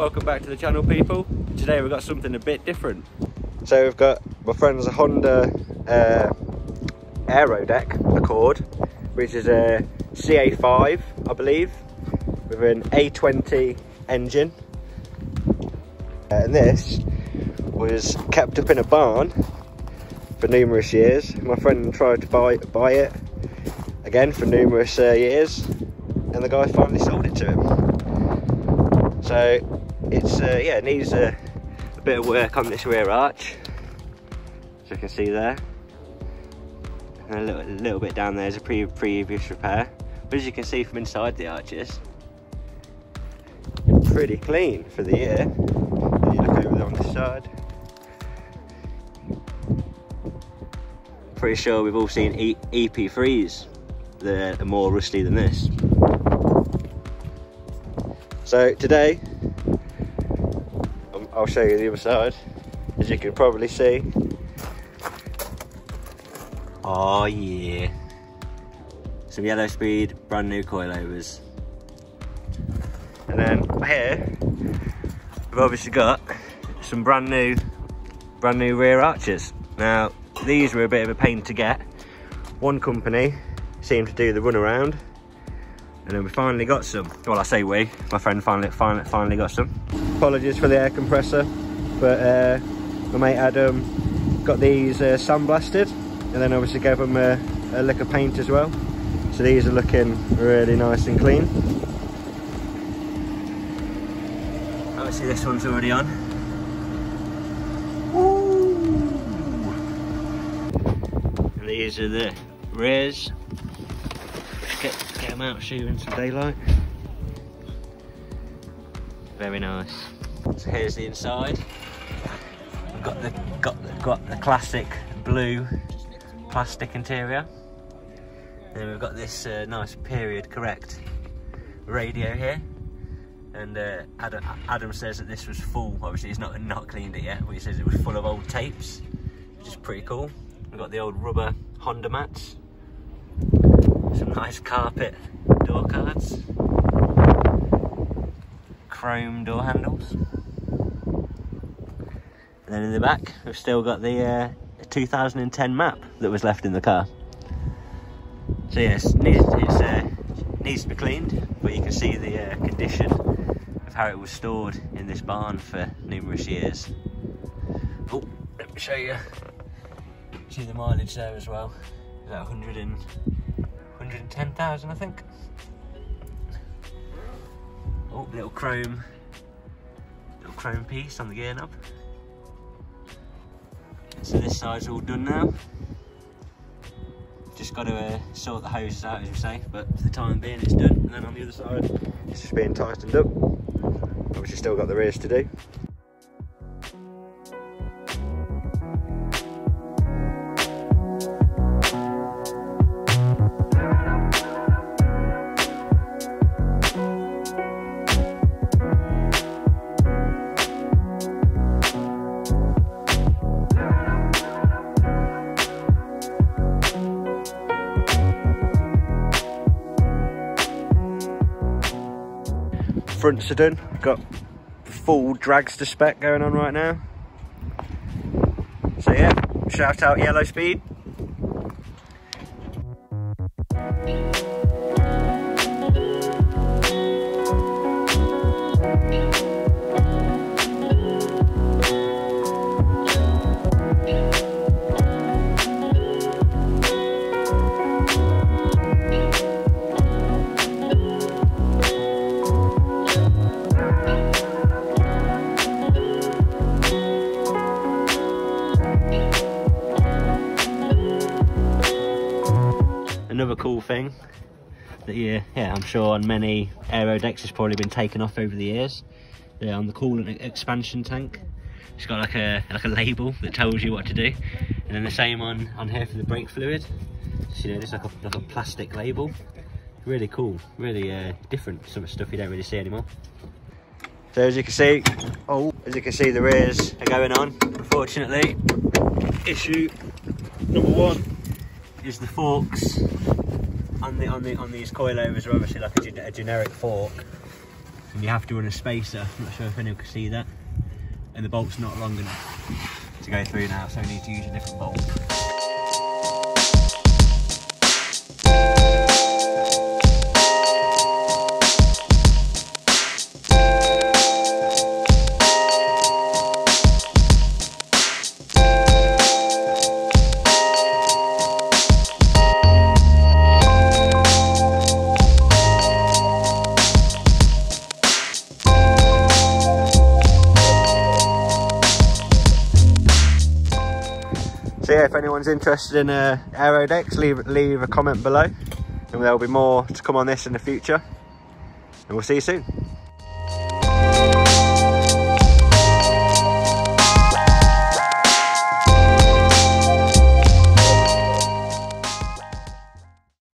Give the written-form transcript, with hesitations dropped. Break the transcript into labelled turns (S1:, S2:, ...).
S1: welcome back to the channel, people. Today we've got something a bit different. So we've got my friend's Honda Aerodeck Accord, which is a CA5, I believe, with an A20 engine. And this was kept up in a barn for numerous years. My friend tried to buy it again for numerous years, and the guy finally sold it to him. So it's yeah, it needs a bit of work on this rear arch, as you can see there, and a little bit down there is a previous repair. But as you can see from inside, the arches pretty clean for the year. You look over there on this side. Pretty sure we've all seen EP3s that are more rusty than this. So today, I'll show you the other side, as you can probably see. Oh yeah, some yellow speed, brand new coilovers. And then here, we've obviously got some brand new rear arches. Now, these were a bit of a pain to get. One company seemed to do the runaround, and then we finally got some. Well, I say we, my friend finally got some. Apologies for the air compressor, but my mate Adam got these sandblasted, and then obviously gave them a lick of paint as well. So these are looking really nice and clean. Obviously this one's already on. And these are the rears. Just get them out, shoot in some daylight. Very nice. So here's the inside. We've got the classic blue plastic interior. Then we've got this nice period correct radio here. And Adam says that this was full. Obviously he's not cleaned it yet, but he says it was full of old tapes, which is pretty cool. We've got the old rubber Honda mats, some nice carpet door cards, chrome door handles, and then in the back we've still got the 2010 map that was left in the car. So yes, it needs to be cleaned, but you can see the condition of how it was stored in this barn for numerous years. Oh, let me show you. See the mileage there as well. About 110,000, I think. Oh, little chrome piece on the gear knob. So this side's all done now. Just got to sort the hoses out, as you say, but for the time being it's done. And then on the other side, it's just being tightened up. Obviously still got the rears to do. Fronts are done. Got full dragster spec going on right now. So yeah, shout out Yellow Speed. Another cool thing that yeah, I'm sure on many Aerodecks has probably been taken off over the years. On the coolant expansion tank, it's got like a label that tells you what to do, and then the same on here for the brake fluid. So, you know, it's like a plastic label. Really cool, really different. Some stuff you don't really see anymore. So as you can see, the rears are going on. Unfortunately, issue number one is the forks on these coilovers are obviously like a generic fork, and you have to run a spacer. I'm not sure if anyone can see that, and the bolt's not long enough to go through now, so we need to use a different bolt.
S2: So yeah, if anyone's interested in Aerodecks, leave a comment below, and there'll be more to come on this in the future, and we'll see you soon.